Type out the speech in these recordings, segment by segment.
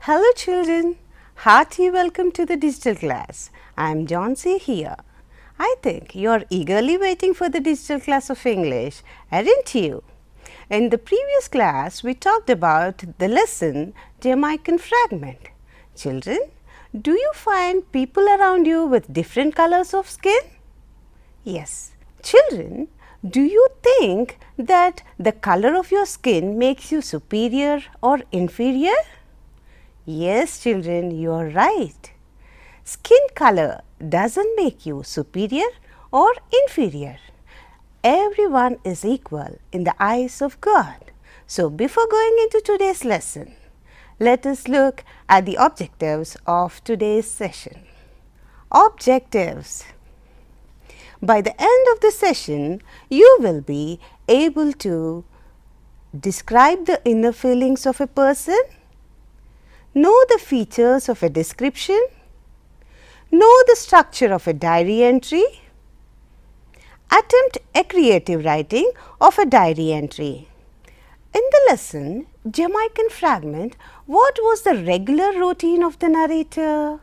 Hello children, hearty welcome to the digital class. I am Johnsy here. I think you are eagerly waiting for the digital class of English, aren't you? In the previous class, we talked about the lesson Jamaican Fragment. Children, do you find people around you with different colors of skin? Yes. Children, do you think that the color of your skin makes you superior or inferior? Yes, children, you are right. Skin color doesn't make you superior or inferior. Everyone is equal in the eyes of God. So, before going into today's lesson, let us look at the objectives of today's session. Objectives. By the end of the session, you will be able to describe the inner feelings of a person, know the features of a description, know the structure of a diary entry, attempt a creative writing of a diary entry. In the lesson Jamaican Fragment, what was the regular routine of the narrator?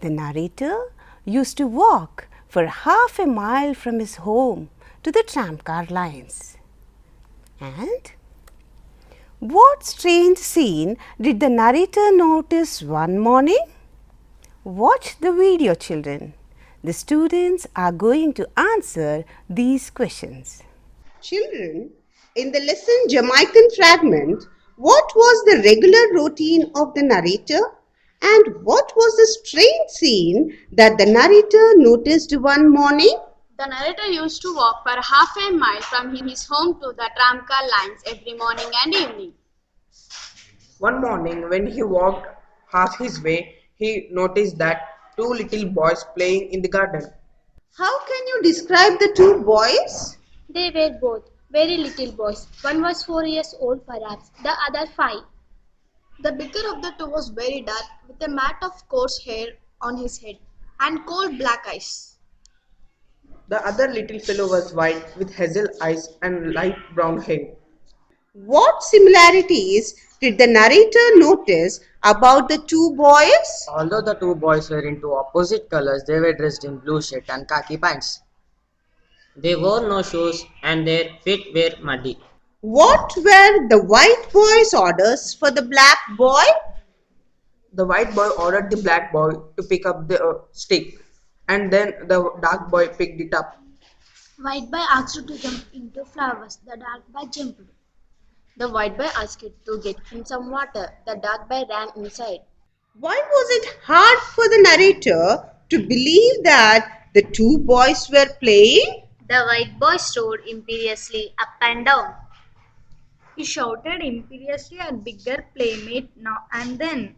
The narrator used to walk for half a mile from his home to the tramcar lines. And what strange scene did the narrator notice one morning? Watch the video, children. The students are going to answer these questions. Children, in the lesson Jamaican Fragment, what was the regular routine of the narrator? And what was the strange scene that the narrator noticed one morning? The narrator used to walk for half a mile from his home to the tramcar lines every morning and evening. One morning, when he walked half his way, he noticed that two little boys playing in the garden. How can you describe the two boys? They were both very little boys. One was 4 years old perhaps, the other 5. The bigger of the two was very dark, with a mat of coarse hair on his head and cold black eyes. The other little fellow was white with hazel eyes and light brown hair. What similarities did the narrator notice about the two boys? Although the two boys were into opposite colors, they were dressed in blue shirt and khaki pants. They wore no shoes and their feet were muddy. What were the white boy's orders for the black boy? The white boy ordered the black boy to pick up the stick, and then the dark boy picked it up. White boy asked to jump into flowers. The dark boy jumped. The white boy asked to get him some water. The dark boy ran inside. Why was it hard for the narrator to believe that the two boys were playing? The white boy strode imperiously up and down. He shouted imperiously at bigger playmate now and then.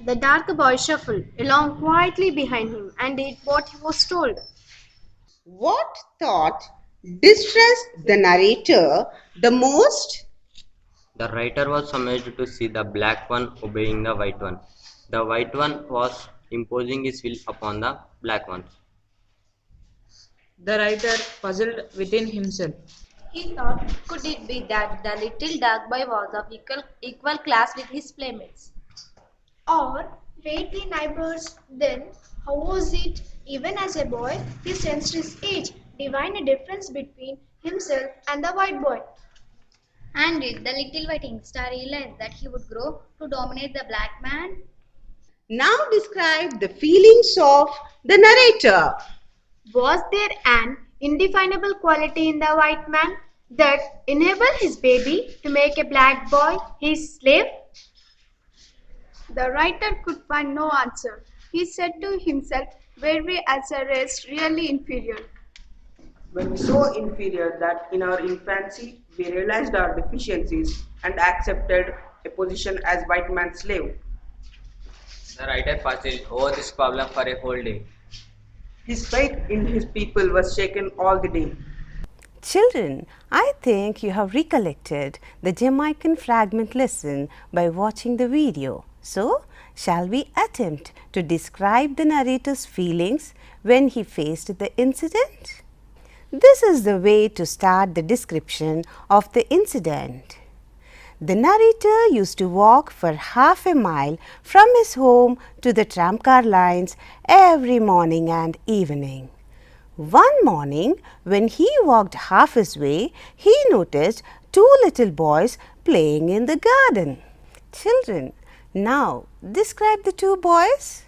The dark boy shuffled along quietly behind him and did what he was told. What thought distressed the narrator the most? The writer was amazed to see the black one obeying the white one. The white one was imposing his will upon the black one. The writer puzzled within himself. He thought, could it be that the little dark boy was of equal class with his playmates? Or were they neighbors then? How was it? Even as a boy, he sensed his age, divined a difference between himself and the white boy. And did the little white youngster realize that he would grow to dominate the black man? Now describe the feelings of the narrator. Was there an indefinable quality in the white man that enabled his baby to make a black boy his slave? The writer could find no answer. He said to himself, were we as a race really inferior? When we so inferior that in our infancy we realized our deficiencies and accepted a position as white man's slave. The writer puzzled over this problem for a whole day. His faith in his people was shaken all the day. Children, I think you have recollected the Jamaican Fragment lesson by watching the video. So, shall we attempt to describe the narrator's feelings when he faced the incident? This is the way to start the description of the incident. The narrator used to walk for half a mile from his home to the tramcar lines every morning and evening. One morning, when he walked half his way, he noticed two little boys playing in the garden. Children, now describe the two boys.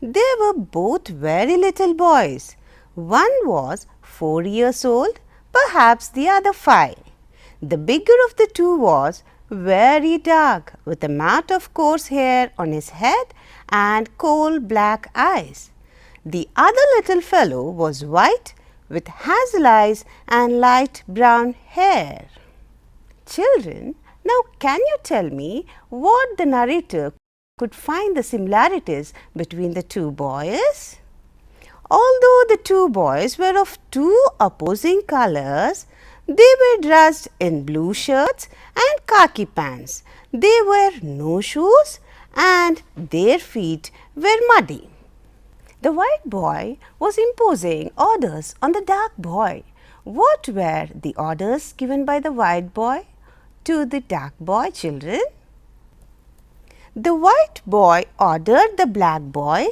They were both very little boys. One was 4 years old, perhaps the other 5. The bigger of the two was very dark, with a mat of coarse hair on his head and coal black eyes. The other little fellow was white, with hazel eyes and light brown hair. Children, now can you tell me what the narrator could find the similarities between the two boys? Although the two boys were of two opposing colors, they were dressed in blue shirts and khaki pants. They wore no shoes and their feet were muddy. The white boy was imposing orders on the dark boy. What were the orders given by the white boy to the dark boy, children? The white boy ordered the black boy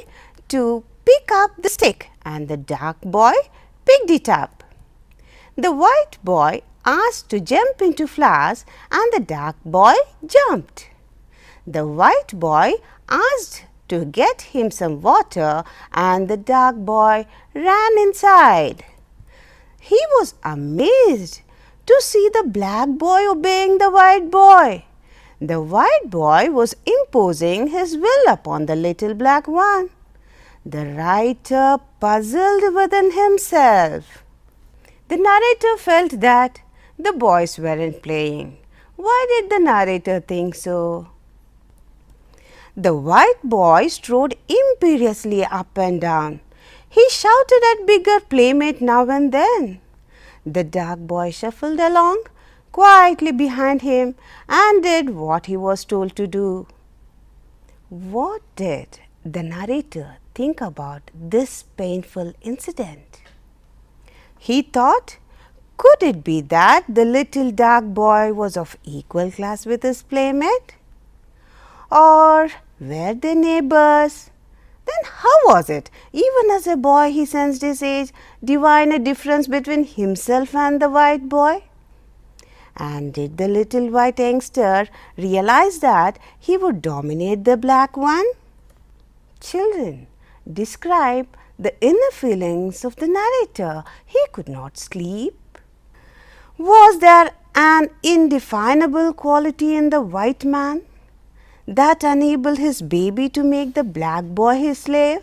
to pick up the stick and the dark boy picked it up. The white boy asked to jump into flowers and the dark boy jumped. The white boy asked to get him some water and the dark boy ran inside. He was amazed to see the black boy obeying the white boy. The white boy was imposing his will upon the little black one. The writer puzzled within himself. The narrator felt that the boys weren't playing. Why did the narrator think so? The white boy strode imperiously up and down. He shouted at bigger playmate now and then. The dark boy shuffled along quietly behind him and did what he was told to do. What did the narrator think about this painful incident? He thought, could it be that the little dark boy was of equal class with his playmate? Or were they neighbors? Then how was it, even as a boy he sensed his age, divine a difference between himself and the white boy? And did the little white youngster realize that he would dominate the black one? Children, describe the inner feelings of the narrator. He could not sleep. Was there an indefinable quality in the white man that enabled his baby to make the black boy his slave?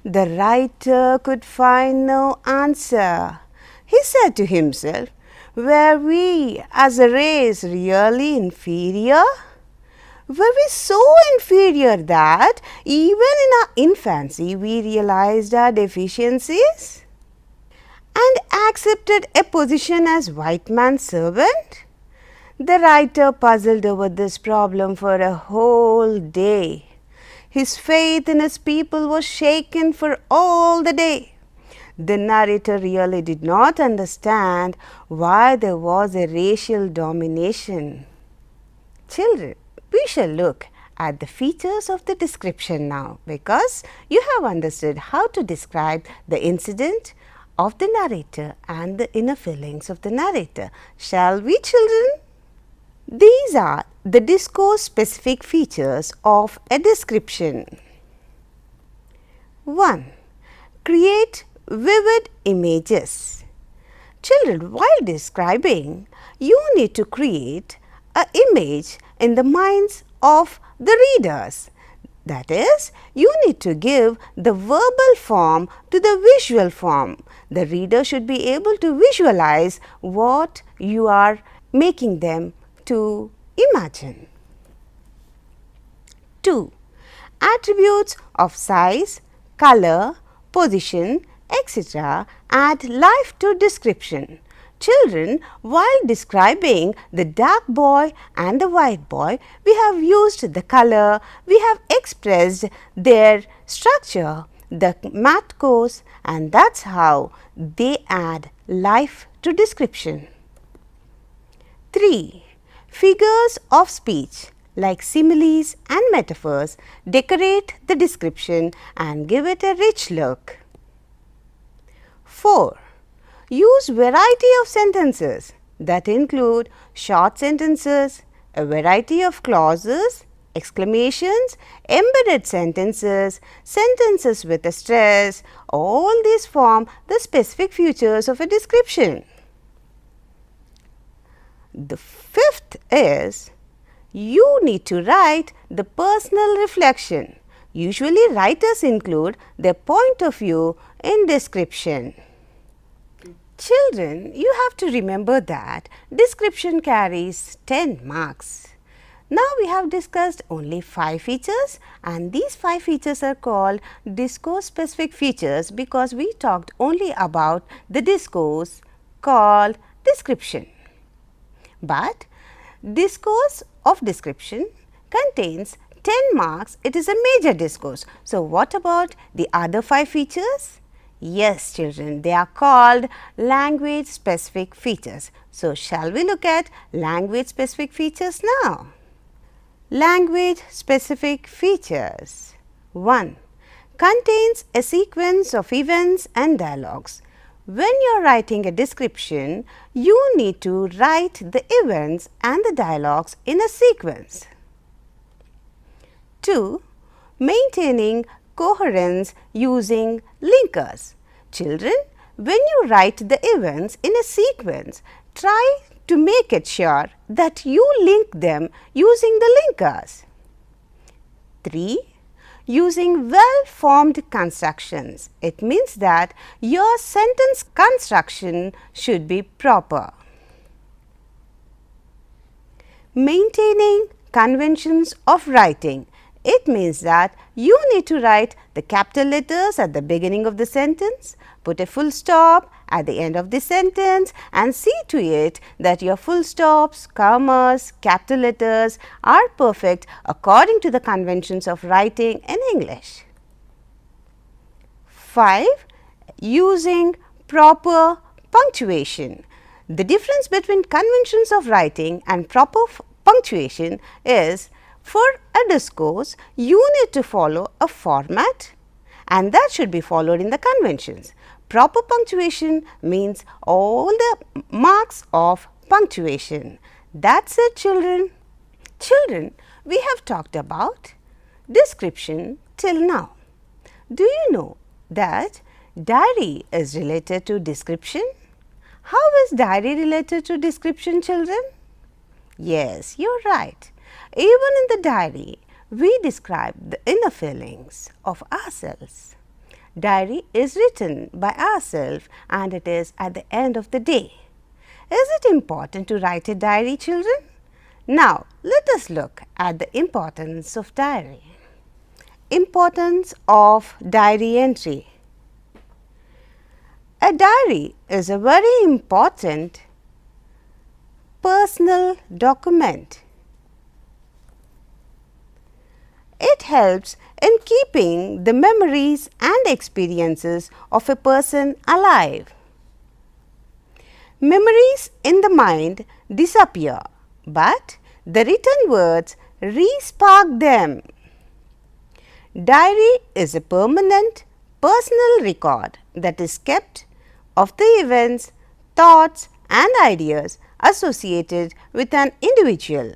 The writer could find no answer. He said to himself, were we as a race really inferior? Were we so inferior that even in our infancy we realized our deficiencies and accepted a position as white man's servant? The writer puzzled over this problem for a whole day. His faith in his people was shaken for all the day. The narrator really did not understand why there was a racial domination. Children, we shall look at the features of the description now, because you have understood how to describe the incident of the narrator and the inner feelings of the narrator. Shall we, children? These are the discourse specific features of a description. 1. Create vivid images. Children, while describing, you need to create an image in the minds of the readers. That is, you need to give the verbal form to the visual form. The reader should be able to visualize what you are making them to imagine. 2. Attributes of size, color, position, etc. add life to description. Children, while describing the dark boy and the white boy, we have used the color, we have expressed their structure, the mat course, and that's how they add life to description. 3. Figures of speech like similes and metaphors decorate the description and give it a rich look. 4. Use variety of sentences that include short sentences, a variety of clauses, exclamations, embedded sentences, sentences with a stress. All these form the specific features of a description. The 5th is you need to write the personal reflection. Usually writers include their point of view in description. Children, you have to remember that description carries 10 marks. Now we have discussed only 5 features, and these 5 features are called discourse specific features because we talked only about the discourse called description. But discourse of description contains 10 marks. It is a major discourse. So, what about the other 5 features? Yes, children, they are called language specific features. So, shall we look at language specific features now? Language specific features. 1. Contains a sequence of events and dialogues. When you are writing a description, you need to write the events and the dialogues in a sequence. 2. Maintaining coherence using linkers. Children, when you write the events in a sequence, try to make it sure that you link them using the linkers. 3. Using well-formed constructions. It means that your sentence construction should be proper. Maintaining conventions of writing. It means that you need to write the capital letters at the beginning of the sentence, put a full stop at the end of the sentence, and see to it that your full stops, commas, capital letters are perfect according to the conventions of writing in English. 5. Using proper punctuation. The difference between conventions of writing and proper punctuation is, for a discourse, you need to follow a format and that should be followed in the conventions. Proper punctuation means all the marks of punctuation. That's it, children. Children, we have talked about description till now. Do you know that diary is related to description? How is diary related to description, children? Yes, you're right. Even in the diary, we describe the inner feelings of ourselves. Diary is written by ourselves and it is at the end of the day. Is it important to write a diary, children? Now, let us look at the importance of diary. Importance of diary entry. A diary is a very important personal document. It helps in keeping the memories and experiences of a person alive. Memories in the mind disappear, but the written words re-spark them. Diary is a permanent personal record that is kept of the events, thoughts and ideas associated with an individual.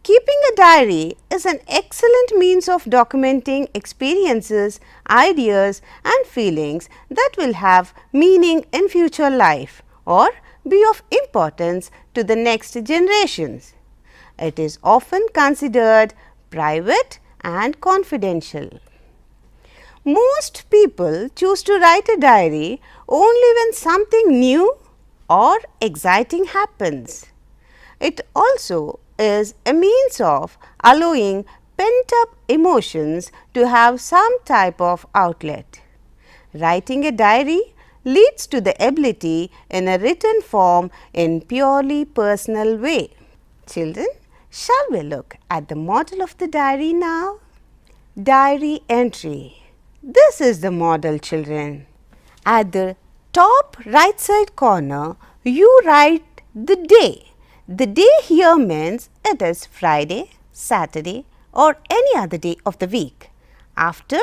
Keeping a diary is an excellent means of documenting experiences, ideas and feelings that will have meaning in future life or be of importance to the next generations. It is often considered private and confidential. Most people choose to write a diary only when something new or exciting happens. It also is a means of allowing pent-up emotions to have some type of outlet. Writing a diary leads to the ability in a written form in purely personal way. Children, shall we look at the model of the diary now? Diary entry. This is the model, children. At the top right side corner, you write the day. The day here means it is Friday, Saturday or any other day of the week. After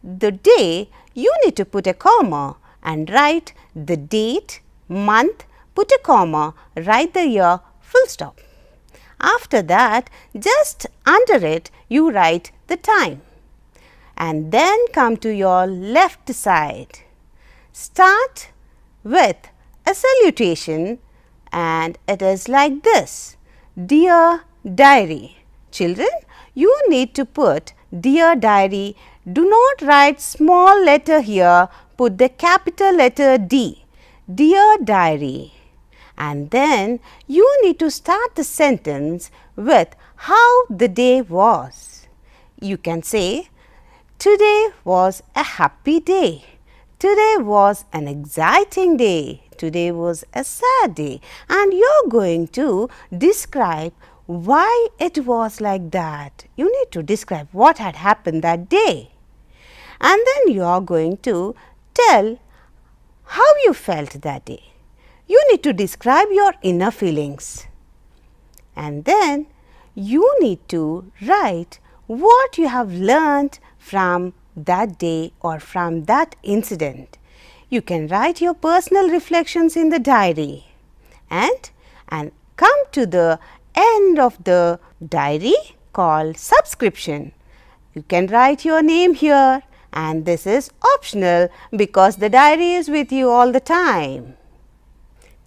the day, you need to put a comma and write the date, month, put a comma, write the year, full stop. After that, just under it, you write the time. And then come to your left side. Start with a salutation and it is like this. Dear Diary. Children, you need to put Dear Diary. Do not write small letter here, put the capital letter D. Dear Diary. And then you need to start the sentence with how the day was. You can say, today was a happy day. Today was an exciting day. Today was a sad day. And you're going to describe why it was like that. You need to describe what had happened that day. And then you are going to tell how you felt that day. You need to describe your inner feelings. And then you need to write what you have learned from that day or from that incident. You can write your personal reflections in the diary and come to the end of the diary called subscription. You can write your name here and this is optional because the diary is with you all the time.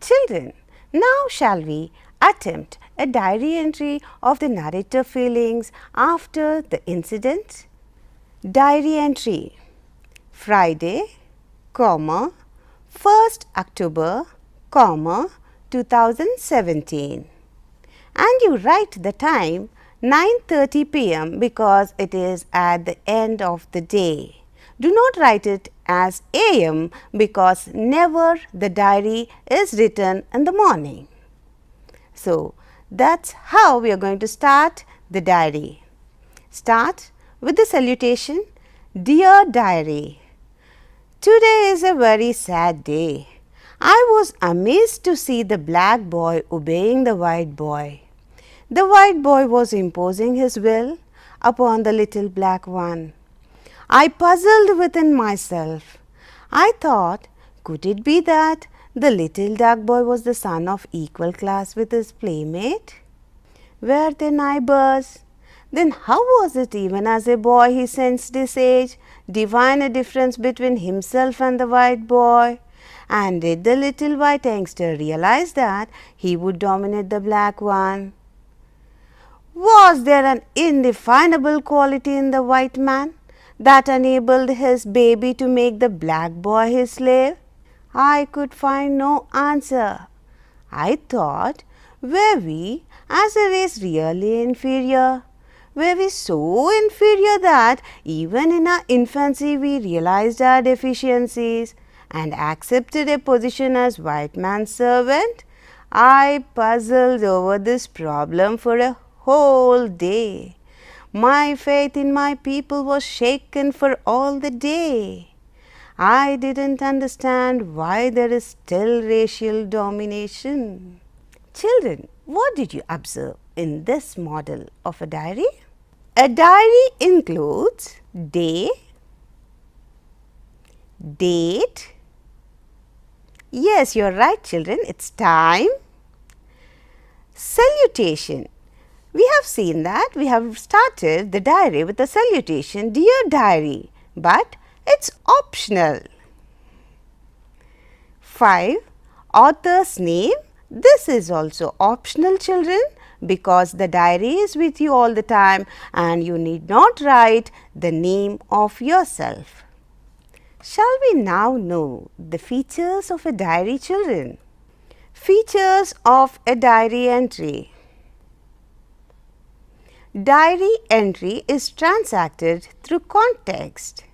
Children, now shall we attempt a diary entry of the narrator feelings after the incident? Diary entry: Friday, 1st October, 2017. And you write the time 9:30 p.m. because it is at the end of the day. Do not write it as AM because never the diary is written in the morning. So, that's how we are going to start the diary. Start with the salutation, Dear Diary. Today is a very sad day. I was amazed to see the black boy obeying the white boy. The white boy was imposing his will upon the little black one. I puzzled within myself. I thought, could it be that the little dark boy was the son of equal class with his playmate? Were they neighbors? Then how was it even as a boy he sensed his age, divine a difference between himself and the white boy? And did the little white youngster realize that he would dominate the black one? Was there an indefinable quality in the white man that enabled his baby to make the black boy his slave? I could find no answer. I thought, were we as a race really inferior? Were we so inferior that even in our infancy we realized our deficiencies and accepted a position as white man's servant? I puzzled over this problem for a whole day. My faith in my people was shaken for all the day. I didn't understand why there is still racial domination. Children, what did you observe in this model of a diary? A diary includes day, date. Yes, you are right, children, it's time. Salutation. We have seen that we have started the diary with a salutation, Dear Diary, but it's optional. 5. Author's name. This is also optional, children, because the diary is with you all the time and you need not write the name of yourself. Shall we now know the features of a diary, children? Features of a diary entry. Diary entry is transacted through context.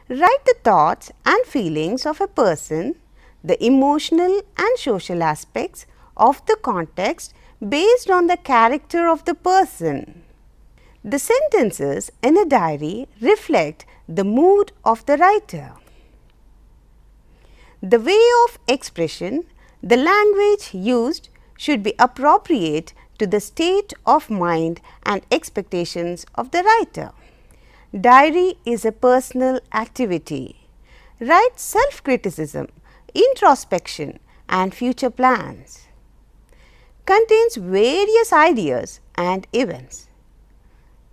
Write the thoughts and feelings of a person, the emotional and social aspects of the context based on the character of the person. The sentences in a diary reflect the mood of the writer. The way of expression The language used should be appropriate to the state of mind and expectations of the writer. Diary is a personal activity. Write self-criticism, introspection and future plans. Contains various ideas and events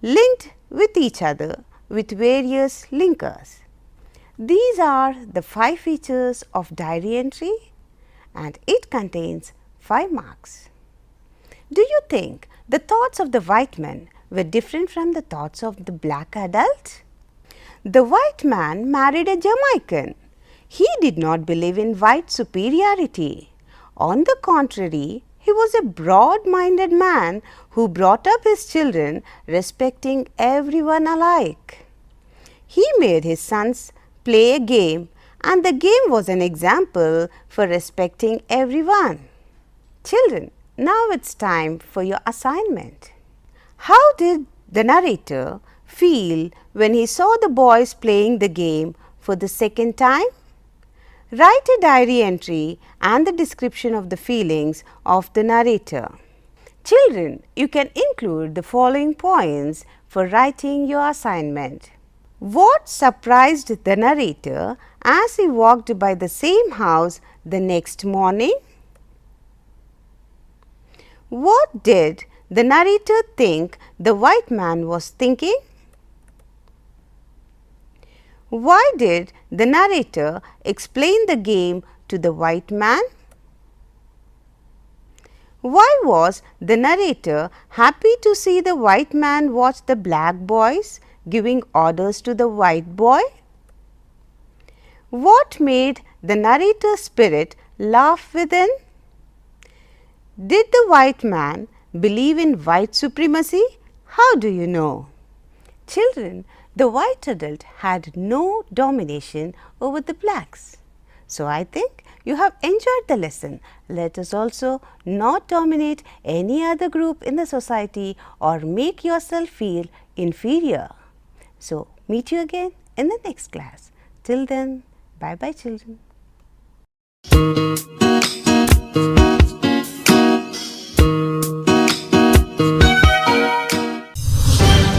linked with each other with various linkers. These are the 5 features of diary entry and it contains 5 marks. Do you think the thoughts of the white man were different from the thoughts of the black adult? The white man married a Jamaican. He did not believe in white superiority. On the contrary, he was a broad-minded man who brought up his children respecting everyone alike. He made his sons play a game and the game was an example for respecting everyone. Children, now it's time for your assignment. How did the narrator feel when he saw the boys playing the game for the second time? Write a diary entry and the description of the feelings of the narrator. Children, you can include the following points for writing your assignment. What surprised the narrator as he walked by the same house the next morning? What did the narrator think the white man was thinking? Why did the narrator explain the game to the white man? Why was the narrator happy to see the white man watch the black boys giving orders to the white boy? What made the narrator's spirit laugh within? Did the white man believe in white supremacy? How do you know? Children, the white adult had no domination over the blacks. So, I think you have enjoyed the lesson. Let us also not dominate any other group in the society or make yourself feel inferior. So, meet you again in the next class. Till then, bye bye children.